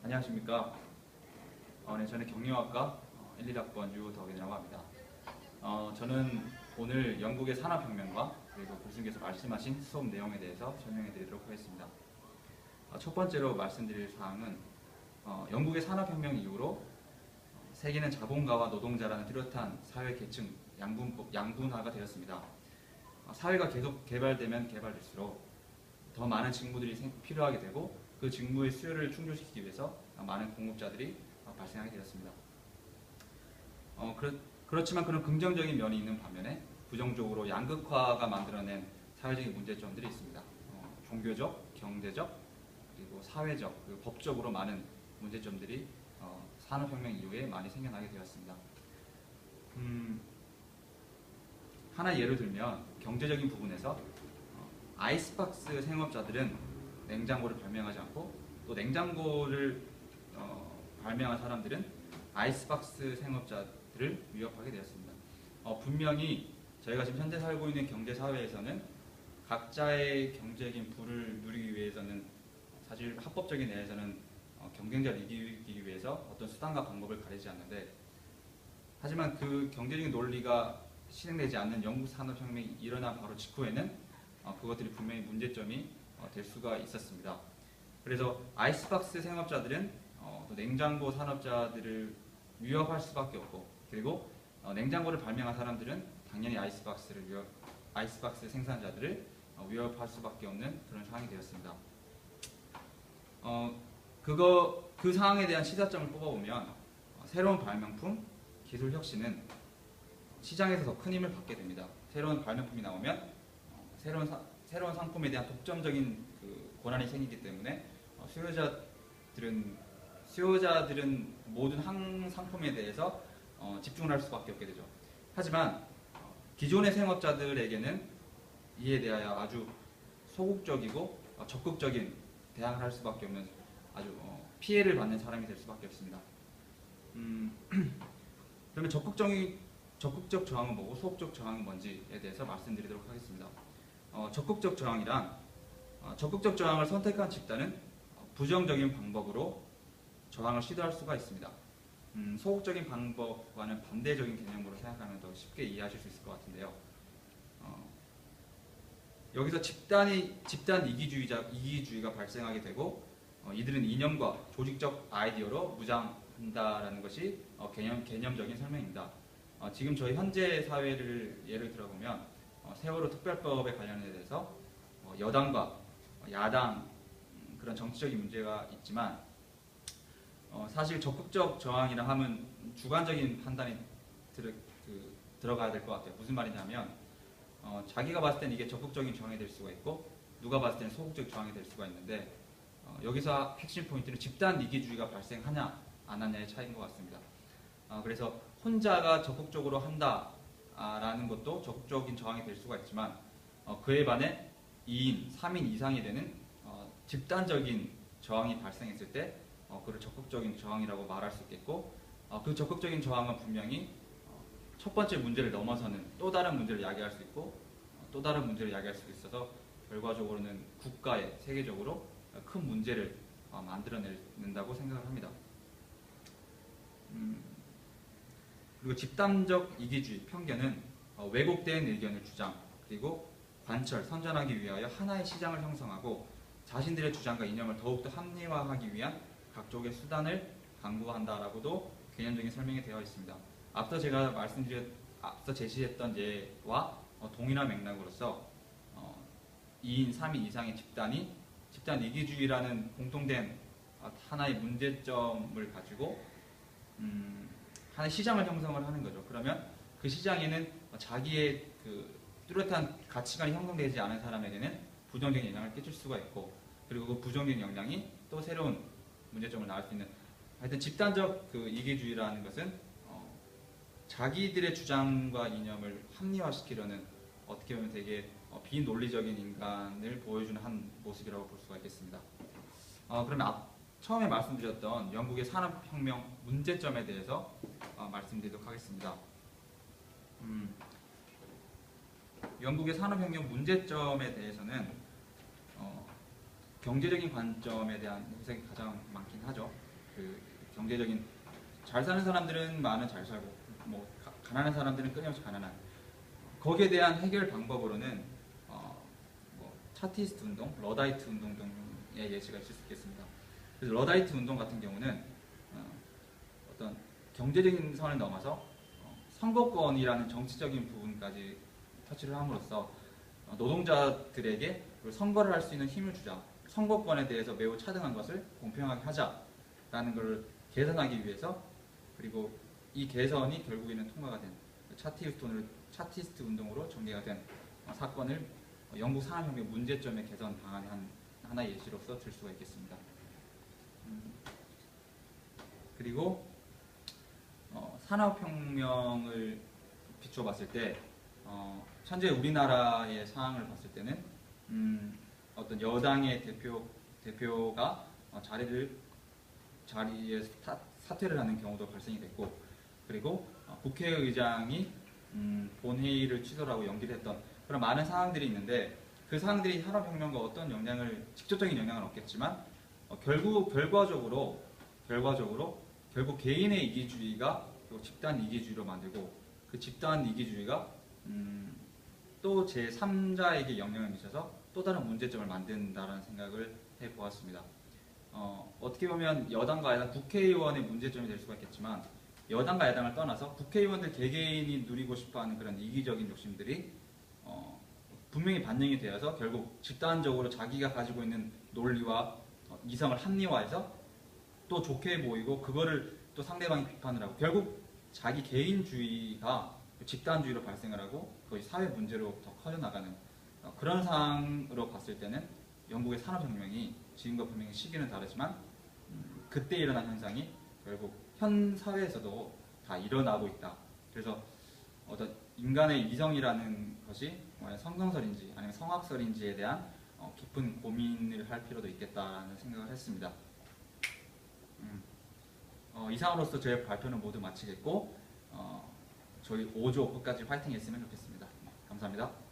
안녕하십니까. 네, 저는 경영학과 1, 2학번 유덕인이라고 합니다. 저는 오늘 영국의 산업혁명과 그리고 교수님께서 말씀하신 수업 내용에 대해서 설명해 드리도록 하겠습니다. 첫 번째로 말씀드릴 사항은 영국의 산업혁명 이후로 세계는 자본가와 노동자라는 뚜렷한 사회 계층 양분화가 되었습니다. 사회가 계속 개발되면 개발될수록 더 많은 직무들이 필요하게 되고 그 직무의 수요를 충족시키기 위해서 많은 공급자들이 발생하게 되었습니다. 그렇지만 그런 긍정적인 면이 있는 반면에 부정적으로 양극화가 만들어낸 사회적인 문제점들이 있습니다. 종교적, 경제적, 그리고 사회적, 그리고 법적으로 많은 문제점들이 산업혁명 이후에 많이 생겨나게 되었습니다. 하나 예를 들면 경제적인 부분에서 아이스박스 생업자들은 냉장고를 발명하지 않고 또 냉장고를 발명한 사람들은 아이스박스 생업자들을 위협하게 되었습니다. 분명히 저희가 지금 현재 살고 있는 경제사회에서는 각자의 경제적인 부를 누리기 위해서는 사실 합법적인 내에서는 경쟁자를 이기기 위해서 어떤 수단과 방법을 가리지 않는데, 하지만 그 경제적인 논리가 실행되지 않는 영국 산업혁명이 일어난 바로 직후에는 그것들이 분명히 문제점이 될 수가 있었습니다. 그래서 아이스박스 생업자들은 또 냉장고 산업자들을 위협할 수밖에 없고, 그리고 냉장고를 발명한 사람들은 당연히 아이스박스 생산자들을 위협할 수밖에 없는 그런 상황이 되었습니다. 그 상황에 대한 시사점을 뽑아보면 새로운 발명품, 기술 혁신은 시장에서 더 큰 힘을 받게 됩니다. 새로운 발명품이 나오면 새로운 상품에 대한 독점적인 권한이 생기기 때문에 수요자들은 모든 한 상품에 대해서 집중을 할 수밖에 없게 되죠. 하지만 기존의 생업자들에게는 이에 대하여 아주 소극적이고 적극적인 대항을 할 수밖에 없는 아주 피해를 받는 사람이 될 수밖에 없습니다. 그러면 적극적 저항은 뭐고 소극적 저항은 뭔지에 대해서 말씀드리도록 하겠습니다. 적극적 저항을 선택한 집단은 부정적인 방법으로 저항을 시도할 수가 있습니다. 소극적인 방법과는 반대적인 개념으로 생각하면 더 쉽게 이해하실 수 있을 것 같은데요. 여기서 집단 이기주의가 발생하게 되고 이들은 이념과 조직적 아이디어로 무장한다라는 것이 개념적인 설명입니다. 지금 저희 현재 사회를 예를 들어보면 세월호 특별법에 관련해서 여당과 야당 그런 정치적인 문제가 있지만 사실 적극적 저항이라 하면 주관적인 판단이 들어가야 될 것 같아요. 무슨 말이냐면 자기가 봤을 땐 이게 적극적인 저항이 될 수가 있고 누가 봤을 때는 소극적 저항이 될 수가 있는데 여기서 핵심 포인트는 집단 이기주의가 발생하냐 안 하냐의 차이인 것 같습니다. 그래서 혼자가 적극적으로 한다라는 것도 적극적인 저항이 될 수가 있지만 그에 반해 2인, 3인 이상이 되는 집단적인 저항이 발생했을 때 그를 적극적인 저항이라고 말할 수 있겠고, 그 적극적인 저항은 분명히 첫 번째 문제를 넘어서는 또 다른 문제를 야기할 수 있고 또 다른 문제를 야기할 수 있어서 결과적으로는 국가에 세계적으로 큰 문제를 만들어낸다고 생각을 합니다. 그리고 집단적 이기주의, 편견은 왜곡된 의견을 주장, 그리고 관철, 선전하기 위하여 하나의 시장을 형성하고 자신들의 주장과 이념을 더욱더 합리화하기 위한 각종의 수단을 강구한다라고도 개념적인 설명이 되어 있습니다. 앞서 제시했던 예와 동일한 맥락으로서 2인, 3인 이상의 집단 이기주의라는 공통된 하나의 문제점을 가지고 하나의 시장을 형성을 하는 거죠. 그러면 그 시장에는 자기의 뚜렷한 가치관이 형성되지 않은 사람에게는 부정적인 영향을 끼칠 수가 있고, 그리고 그 부정적인 영향이 또 새로운 문제점을 낳을 수 있는, 하여튼 집단적 이기주의라는 것은 자기들의 주장과 이념을 합리화시키려는 어떻게 보면 되게 비논리적인 인간을 보여주는 한 모습이라고 볼 수가 있겠습니다. 그러면 처음에 말씀드렸던 영국의 산업혁명 문제점에 대해서 말씀드리도록 하겠습니다. 영국의 산업혁명 문제점에 대해서는 경제적인 관점에 대한 해석이 가장 많긴 하죠. 그 경제적인 잘 사는 사람들은 많은 잘 살고 뭐 가난한 사람들은 끊임없이 가난한 거기에 대한 해결 방법으로는 뭐 차티스트 운동, 러다이트 운동 등의 예시가 있을 수 있겠습니다. 그래서 러다이트 운동 같은 경우는 어떤 경제적인 선을 넘어서 선거권이라는 정치적인 부분까지 터치를 함으로써 노동자들에게 선거를 할 수 있는 힘을 주자. 선거권에 대해서 매우 차등한 것을 공평하게 하자라는 것을 개선하기 위해서 그리고 이 개선이 결국에는 통과가 된 차티스트 운동으로 전개가 된 사건을 영국 산업혁명 문제점의 개선 방안의 하나의 예시로서 들 수가 있겠습니다. 그리고 산업혁명을 비춰봤을 때 현재 우리나라의 상황을 봤을 때는 어떤 여당의 대표가 자리에 사퇴를 하는 경우도 발생이 됐고 그리고 국회의장이 본회의를 취소하고 연기를 했던 그런 많은 상황들이 있는데 그 상황들이 산업혁명과 어떤 직접적인 영향을 얻겠지만 결과적으로 결국 개인의 이기주의가 집단 이기주의로 만들고 그 집단 이기주의가 또 제3자에게 영향을 미쳐서 또 다른 문제점을 만든다라는 생각을 해보았습니다. 어떻게 보면 여당과 야당, 국회의원의 문제점이 될 수가 있겠지만 여당과 야당을 떠나서 국회의원들 개개인이 누리고 싶어하는 그런 이기적인 욕심들이 분명히 반영이 되어서 결국 집단적으로 자기가 가지고 있는 논리와 이성을 합리화해서 또 좋게 보이고 그거를 또 상대방이 비판을 하고 결국 자기 개인주의가 집단주의로 발생을 하고 거의 사회 문제로 더 커져나가는 그런 상황으로 봤을 때는 영국의 산업혁명이 지금과 분명히 시기는 다르지만 그때 일어난 현상이 결국 현 사회에서도 다 일어나고 있다. 그래서 어떤 인간의 이성이라는 것이 성경설인지 아니면 성악설인지에 대한 깊은 고민을 할 필요도 있겠다라는 생각을 했습니다. 이상으로서 제 발표는 모두 마치겠고 저희 5조 끝까지 화이팅 했으면 좋겠습니다. 감사합니다.